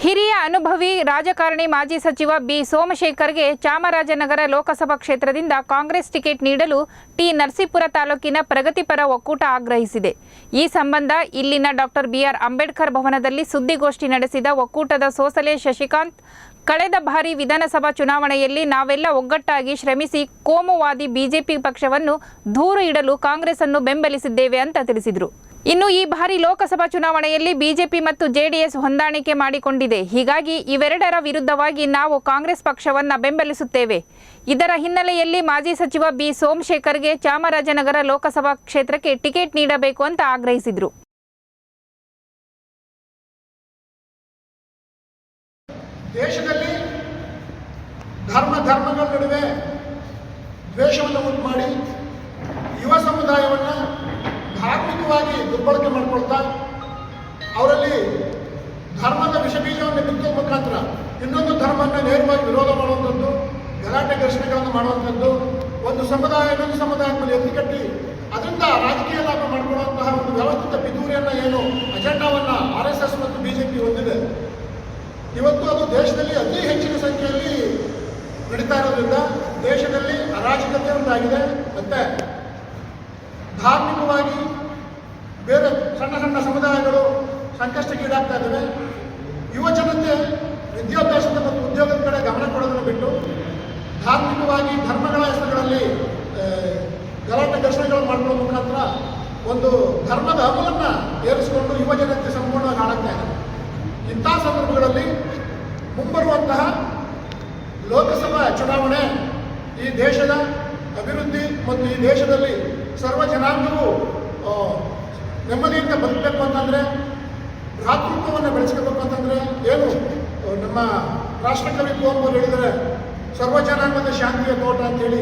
ಹಿರಿಯ ಅನುಭವಿ ರಾಜಕಾರಣಿ ಮಾಜಿ ಸಚಿವ ಬಿ ಸೋಮಶೇಖರ್ಗೆ ಚಾಮರಾಜನಗರ ಲೋಕಸಭಾ ಕ್ಷೇತ್ರದಿಂದ ಕಾಂಗ್ರೆಸ್ ಟಿಕೆಟ್ ನೀಡಲು ಟಿ ನರಸೀಪುರ ತಾಲೂಕಿನ ಪ್ರಗತಿಪರ ಒಕ್ಕೂಟ ಆಗ್ರಹಿಸಿದೆ. ಈ ಸಂಬಂಧ ಇಲ್ಲಿನ ಡಾಕ್ಟರ್ ಬಿಆರ್ ಅಂಬೇಡ್ಕರ್ ಭವನದಲ್ಲಿ ಸುದ್ದಿಗೋಷ್ಠಿ ನಡೆಸಿದ ಒಕ್ಕೂಟದ ಸೋಸಲೆ ಶಶಿಕಾಂತ್, ಕಳೆದ ಬಾರಿ ವಿಧಾನಸಭಾ ಚುನಾವಣೆಯಲ್ಲಿ ನಾವೆಲ್ಲ ಒಗ್ಗಟ್ಟಾಗಿ ಶ್ರಮಿಸಿ ಕೋಮುವಾದಿ ಬಿಜೆಪಿ ಪಕ್ಷವನ್ನು ದೂರು ಇಡಲು ಕಾಂಗ್ರೆಸ್ ಅನ್ನು ಬೆಂಬಲಿಸಿದ್ದೇವೆ ಅಂತ ತಿಳಿಸಿದರು. ಇನ್ನು ಈ ಬಾರಿ ಲೋಕಸಭಾ ಚುನಾವಣೆಯಲ್ಲಿ ಬಿಜೆಪಿ ಮತ್ತು ಜೆಡಿಎಸ್ ಹೊಂದಾಣಿಕೆ ಮಾಡಿಕೊಂಡಿದೆ. ಹೀಗಾಗಿ ಇವೆರಡರ ವಿರುದ್ಧವಾಗಿ ನಾವು ಕಾಂಗ್ರೆಸ್ ಪಕ್ಷವನ್ನು ಬೆಂಬಲಿಸುತ್ತೇವೆ. ಇದರ ಹಿನ್ನೆಲೆಯಲ್ಲಿ ಮಾಜಿ ಸಚಿವ ಬಿ ಸೋಮಶೇಖರ್ಗೆ ಚಾಮರಾಜನಗರ ಲೋಕಸಭಾ ಕ್ಷೇತ್ರಕ್ಕೆ ಟಿಕೆಟ್ ನೀಡಬೇಕು ಅಂತ ಆಗ್ರಹಿಸಿದರು. ದೇಶದಲ್ಲಿ ಧರ್ಮಗಳ ನಡುವೆ ದ್ವೇಷವನ್ನು ಉಂಟು ಮಾಡಿ ಯುವ ಸಮುದಾಯವನ್ನು ಧಾರ್ಮಿಕವಾಗಿ ದುರ್ಬಳಕೆ ಮಾಡಿಕೊಳ್ತಾ ಅವರಲ್ಲಿ ಧರ್ಮದ ವಿಷಬೀಜವನ್ನು ಬಿತ್ತುವ ಮುಖಾಂತರ ಇನ್ನೊಂದು ಧರ್ಮವನ್ನು ನೇರವಾಗಿ ವಿರೋಧ ಮಾಡುವಂಥದ್ದು, ಗಲಾಟೆ ಘರ್ಷಣೆಗಳನ್ನು ಮಾಡುವಂಥದ್ದು, ಒಂದು ಸಮುದಾಯ ಇನ್ನೊಂದು ಸಮುದಾಯದ ಮೇಲೆ ಎತ್ತಿಕಟ್ಟಿ ಅದರಿಂದ ರಾಜಕೀಯ ಲಾಭ ಮಾಡಿಕೊಳ್ಳುವಂತಹ ಒಂದು ವ್ಯವಸ್ಥಿತ ಪಿತೂರಿಯನ್ನು ಏನು ಅಜೆಂಡಾವನ್ನು RSS ಮತ್ತು BJP ಹೊಂದಿದೆ, ಇವತ್ತು ಅದು ದೇಶದಲ್ಲಿ ಅತಿ ಹೆಚ್ಚಿನ ಸಂಖ್ಯೆಯಲ್ಲಿ ನಡೀತಾ ಇರೋದ್ರಿಂದ ದೇಶದಲ್ಲಿ ಅರಾಜಕತೆ ಉಂಟಾಗಿದೆ. ಮತ್ತೆ ಧಾರ್ಮಿಕವಾಗಿ ಬೇರೆ ಸಣ್ಣ ಸಣ್ಣ ಸಮುದಾಯಗಳು ಸಂಕಷ್ಟಕ್ಕೀಡಾಗ್ತಾ ಇದ್ದಾವೆ. ಯುವ ಜನತೆ ವಿದ್ಯಾಭ್ಯಾಸದ ಮತ್ತು ಉದ್ಯೋಗದ ಕಡೆ ಗಮನ ಕೊಡೋದನ್ನು ಬಿಟ್ಟು ಧಾರ್ಮಿಕವಾಗಿ ಧರ್ಮಗಳ ಹೆಸರುಗಳಲ್ಲಿ ಗಲಾಟೆ ಘರ್ಷಣೆಗಳು ಮಾಡಿಕೊಳ್ಳೋ ಮುಖಾಂತರ ಒಂದು ಧರ್ಮದ ಅಮಲನ್ನು ಏರಿಸಿಕೊಂಡು ಯುವ ಜನತೆ ಸಂಪೂರ್ಣವಾಗಿ ಹಾಳಾಗ್ತಾ ಇದೆ. ಇಂಥ ಸಂದರ್ಭಗಳಲ್ಲಿ ಮುಂಬರುವಂತಹ ಲೋಕಸಭಾ ಚುನಾವಣೆ ಈ ದೇಶದ ಅಭಿವೃದ್ಧಿ ಮತ್ತು ಈ ದೇಶದಲ್ಲಿ ಸರ್ವ ಜನಾಂಗವು ನೆಮ್ಮದಿಯಿಂದ ಬದುಕಬೇಕು ಅಂತಂದರೆ, ಭ್ರಾತೃತ್ವವನ್ನು ಬೆಳೆಸ್ಕೋಬೇಕು ಅಂತಂದರೆ ಏನು ನಮ್ಮ ರಾಷ್ಟ್ರಕವಿ ಕುವೆಂಪು ಹೇಳಿದರೆ ಸರ್ವ ಜನಾಂಗದ ಶಾಂತಿಯ ತೋಟ ಅಂತೇಳಿ,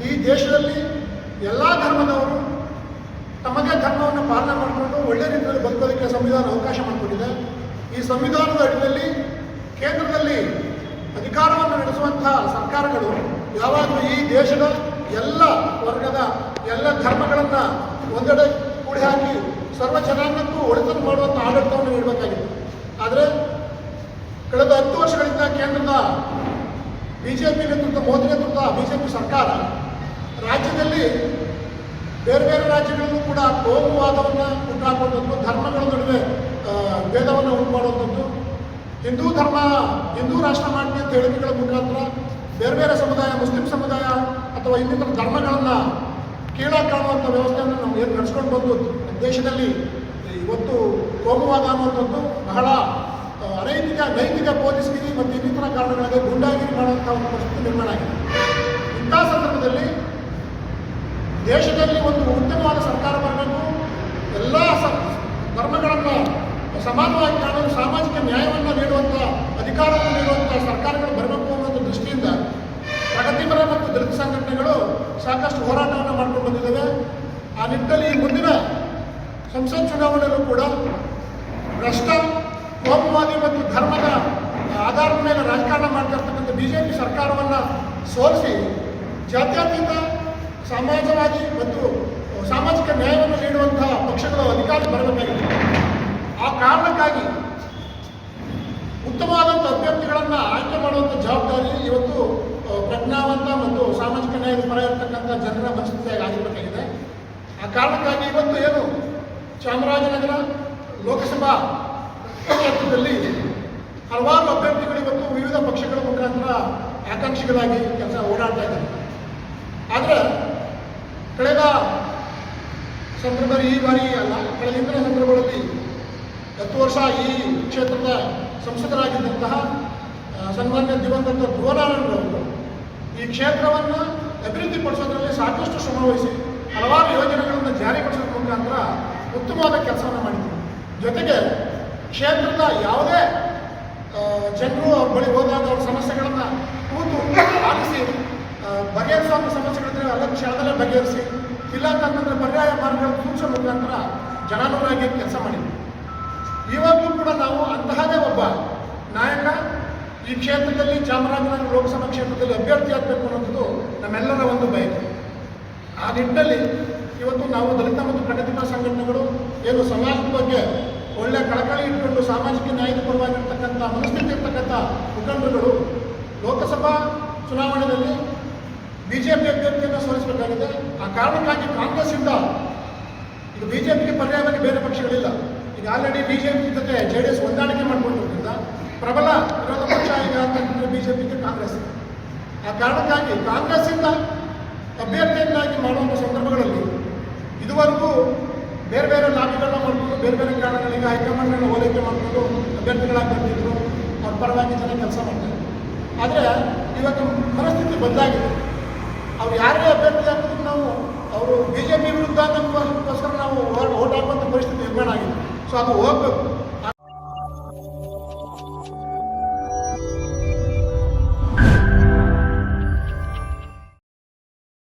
ಈ ದೇಶದಲ್ಲಿ ಎಲ್ಲ ಧರ್ಮದವರು ತಮ್ಮದೇ ಧರ್ಮವನ್ನು ಪಾಲನೆ ಮಾಡಿಕೊಂಡು ಒಳ್ಳೆ ರೀತಿಯಲ್ಲಿ ಬದುಕೋದಕ್ಕೆ ಸಂವಿಧಾನ ಅವಕಾಶ ಮಾಡಿಕೊಟ್ಟಿದೆ. ಈ ಸಂವಿಧಾನದ ಅಡಿಯಲ್ಲಿ ಕೇಂದ್ರದಲ್ಲಿ ಅಧಿಕಾರವನ್ನು ನಡೆಸುವಂತಹ ಸರ್ಕಾರಗಳು ಯಾವಾಗಲೂ ಈ ದೇಶದ ಎಲ್ಲ ವರ್ಗದ ಎಲ್ಲ ಧರ್ಮಗಳನ್ನು ಒಂದೆಡೆ ಕೂಡಿ ಹಾಕಿ ಸರ್ವ ಜನಾಂಗಕ್ಕೂ ಒಳಿತನ್ನು ಮಾಡುವಂಥ ಆಡಳಿತವನ್ನು ನೀಡಬೇಕಾಗಿದೆ. ಆದರೆ ಕಳೆದ 10 ವರ್ಷಗಳಿಂದ ಕೇಂದ್ರದ BJP ನೇತೃತ್ವ, ಮೋದಿ ನೇತೃತ್ವ BJP ಸರ್ಕಾರ ರಾಜ್ಯದಲ್ಲಿ ಬೇರೆ ಬೇರೆ ರಾಜ್ಯಗಳಲ್ಲೂ ಕೂಡ ಕೋಮುವಾದವನ್ನು ಉಂಟಾಕುವಂಥದ್ದು, ಧರ್ಮಗಳ ನಡುವೆ ಭೇದವನ್ನು ಉಂಟು ಮಾಡುವಂಥದ್ದು, ಹಿಂದೂ ರಾಷ್ಟ್ರ ಮಾಡ್ತೀವಿ ಅಂತ ಹೇಳಿಕೆಗಳ ಮುಖಾಂತರ ಬೇರೆ ಬೇರೆ ಸಮುದಾಯ, ಮುಸ್ಲಿಂ ಸಮುದಾಯ ಅಥವಾ ಇನ್ನಿತರ ಧರ್ಮಗಳನ್ನು ಕೀಳಾಗಿ ಕಾಣುವಂಥ ವ್ಯವಸ್ಥೆಯನ್ನು ನಾವು ಏನು ನಡೆಸ್ಕೊಂಡು ಬಂದು ದೇಶದಲ್ಲಿ ಇವತ್ತು ಕೋಮುವಾದ ಅನ್ನುವಂಥದ್ದು ಬಹಳ ನೈತಿಕ ಪೊಲೀಸ್ಗಿರಿ ಮತ್ತು ಇನ್ನಿತರ ಕಾರಣಗಳಿಗೆ ಗುಂಡಾಗಿರಿ ಮಾಡುವಂಥ ಒಂದು ಪರಿಸ್ಥಿತಿ ನಿರ್ಮಾಣ ಆಗಿದೆ. ಇಂಥ ಸಂದರ್ಭದಲ್ಲಿ ದೇಶದಲ್ಲಿ ಒಂದು ಉತ್ತಮವಾದ ಸರ್ಕಾರ ಬರಬೇಕು, ಎಲ್ಲ ಧರ್ಮಗಳನ್ನು ಸಮಾನವಾಗಿ ಕಾಣಲು ಸಾಮಾಜಿಕ ನ್ಯಾಯವನ್ನು ನೀಡುವಂಥ ಅಧಿಕಾರವನ್ನು ನೀಡುವಂಥ ಸರ್ಕಾರಗಳು ಬರಬೇಕು ಅನ್ನೋ ದೃಷ್ಟಿಯಿಂದ ಪ್ರಗತಿಪರ ಮತ್ತು ದಲಿತ ಸಂಘಟನೆಗಳು ಸಾಕಷ್ಟು ಹೋರಾಟವನ್ನು ಮಾಡ್ಕೊಂಡು ಬಂದಿದ್ದಾವೆ. ಆ ನಿಟ್ಟಿನಲ್ಲಿ ಮುಂದಿನ ಸಂಸತ್ ಚುನಾವಣೆಯಲ್ಲೂ ಕೂಡ ಭ್ರಷ್ಟ, ಕೋಮುವಾದಿ ಮತ್ತು ಧರ್ಮದ ಆಧಾರದ ಮೇಲೆ ರಾಜಕಾರಣ ಮಾಡ್ತಿರ್ತಕ್ಕಂಥ BJP ಸರ್ಕಾರವನ್ನು ಸೋಲಿಸಿ ಜಾತ್ಯತೀತ, ಸಮಾಜವಾದಿ ಮತ್ತು ಸಾಮಾಜಿಕ ನ್ಯಾಯವನ್ನು ನೀಡುವಂತಹ ಪಕ್ಷಗಳು ಅಧಿಕಾರಕ್ಕೆ ಬರಬೇಕಾಗಿದೆ. ಆ ಕಾರಣಕ್ಕಾಗಿ ಉತ್ತಮವಾದಂಥ ಅಭ್ಯರ್ಥಿಗಳನ್ನು ಆಯ್ಕೆ ಮಾಡುವಂಥ ಜವಾಬ್ದಾರಿ ಇವತ್ತು ಪ್ರಜ್ಞಾವಂತ ಮತ್ತು ಸಾಮಾಜಿಕ ನ್ಯಾಯದ ಪರ ಇರತಕ್ಕಂಥ ಜನರ ಮನಸ್ಥಿತಿಯಾಗಿ ಆಗಿರಬೇಕಾಗಿದೆ. ಆ ಕಾರಣಕ್ಕಾಗಿ ಇವತ್ತು ಏನು ಚಾಮರಾಜನಗರ ಲೋಕಸಭಾ ಕ್ಷೇತ್ರದಲ್ಲಿ ಹಲವಾರು ಅಭ್ಯರ್ಥಿಗಳು ಇವತ್ತು ವಿವಿಧ ಪಕ್ಷಗಳ ಮುಖಾಂತರ ಆಕಾಂಕ್ಷಿಗಳಾಗಿ ಕೆಲಸ ಓಡಾಡ್ತಾ ಇದ್ದಾರೆ. ಆದರೆ ಕಳೆದ ಸಂದರ್ಭದಲ್ಲಿ, ಈ ಬಾರಿ ಅಲ್ಲ, ಕಳೆದ ಹಿಂದಿನ ಸಂದರ್ಭಗಳಲ್ಲಿ 10 ವರ್ಷ ಈ ಕ್ಷೇತ್ರದ ಸಂಸದರಾಗಿದ್ದಂತಹ ಸನ್ಮಾನ್ಯ ದಿವಂಗತ ಧ್ರುವನಾರಾಯಣರವರು ಈ ಕ್ಷೇತ್ರವನ್ನು ಅಭಿವೃದ್ಧಿಪಡಿಸೋದ್ರಲ್ಲಿ ಸಾಕಷ್ಟು ಶ್ರಮವಹಿಸಿ ಹಲವಾರು ಯೋಜನೆಗಳನ್ನು ಜಾರಿಗೊಳಿಸೋದ್ರ ಮುಖಾಂತರ ಉತ್ತಮವಾದ ಕೆಲಸವನ್ನು ಮಾಡಿದರು. ಜೊತೆಗೆ ಕ್ಷೇತ್ರದ ಯಾವುದೇ ಜನರು ಅವ್ರ ಬಳಿ ಹೋದಾಗ ಅವ್ರ ಸಮಸ್ಯೆಗಳನ್ನು ಕೂತು ಆಲಿಸಿ ಬಗೆಹರಿಸುವಂಥ ಸಮಸ್ಯೆಗಳಿದ್ರೆ ಅಲ್ಲ ಕ್ಷಣದಲ್ಲೇ ಬಗೆಹರಿಸಿ, ಇಲ್ಲ ಅಂತಂದರೆ ಪರ್ಯಾಯ ಮಾರ್ಗಗಳನ್ನು ಸೂಚಿಸೋ ಮುಖಾಂತರ ಜನಾನುರಾಗಿ ಕೆಲಸ ಮಾಡಿದ್ವಿ. ಇವಾಗಲೂ ಕೂಡ ನಾವು ಅಂತಹದೇ ಒಬ್ಬ ನಾಯಕ ಈ ಕ್ಷೇತ್ರದಲ್ಲಿ, ಚಾಮರಾಜನಗರ ಲೋಕಸಭಾ ಕ್ಷೇತ್ರದಲ್ಲಿ ಅಭ್ಯರ್ಥಿ ಆಗಬೇಕು ಅನ್ನೋದು ನಮ್ಮೆಲ್ಲರ ಒಂದು ಬಯಕೆ. ಆ ನಿಟ್ಟಿನಲ್ಲಿ ಇವತ್ತು ನಾವು ದಲಿತ ಮತ್ತು ಪ್ರಗತಿಪರ ಸಂಘಟನೆಗಳು ಏನು ಸಮಾಜದ ಬಗ್ಗೆ ಒಳ್ಳೆಯ ಕಳಕಳಿ ಇಟ್ಕೊಂಡು ಸಾಮಾಜಿಕ ನ್ಯಾಯದ ಪರವಾಗಿರ್ತಕ್ಕಂಥ ಮನಸ್ಥಿತಿ ಮುಖಂಡರುಗಳು ಲೋಕಸಭಾ ಚುನಾವಣೆಯಲ್ಲಿ ಬಿಜೆಪಿ ಅಭ್ಯರ್ಥಿಯನ್ನು ಸೋಲಿಸಬೇಕಾಗಿದೆ. ಆ ಕಾರಣಕ್ಕಾಗಿ ಕಾಂಗ್ರೆಸ್ಸಿಂದ ಈಗ ಬಿಜೆಪಿಗೆ ಪರ್ಯಾಯವಾಗಿ ಬೇರೆ ಪಕ್ಷಗಳಿಲ್ಲ. ಈಗ ಆಲ್ರೆಡಿ ಬಿಜೆಪಿ ಜೊತೆ JDS ಹೊಂದಾಣಿಕೆ ಮಾಡಿಕೊಂಡಿರೋದ್ರಿಂದ ಪ್ರಬಲ ವಿರೋಧ ಪಕ್ಷ ಈಗ ಅಂತಂದ್ರೆ ಬಿಜೆಪಿಗೆ ಕಾಂಗ್ರೆಸ್. ಆ ಕಾರಣಕ್ಕಾಗಿ ಕಾಂಗ್ರೆಸ್ಸಿಂದ ಅಭ್ಯರ್ಥಿಯನ್ನಾಗಿ ಮಾಡುವಂಥ ಸಂದರ್ಭಗಳಲ್ಲಿ ಇದುವರೆಗೂ ಬೇರೆ ಬೇರೆ ಲಾಭಿಗಳನ್ನ ಮಾಡಿಕೊಂಡು ಬೇರೆ ಬೇರೆ ಕಾರಣಗಳಿಗೆ ಹೈಕಮಾಂಡ್ನ ಹೋಲಿಕೆ ಮಾಡಿಕೊಂಡು ಅಭ್ಯರ್ಥಿಗಳಾಗಿ ಬರ್ತಿದ್ರು, ಅವ್ರ ಪರವಾಗಿ ಜನ ಕೆಲಸ ಮಾಡ್ತಾರೆ. ಆದರೆ ಇವತ್ತು ಪರಿಸ್ಥಿತಿ ಬದಲಾಗಿದೆ. ಅವ್ರು ಯಾರೇ ಅಭ್ಯರ್ಥಿ ಹಾಕಿದ್ರು ನಾವು ಅವರು BJP ವಿರುದ್ಧ ನಮಗೋಸ್ಕರ ನಾವು ಓಟ್ ಹಾಕುವಂಥ ಪರಿಸ್ಥಿತಿ ನಿರ್ಮಾಣ ಆಗಿದೆ. ಸೊ ಅದು ಹೋಗಬೇಕು.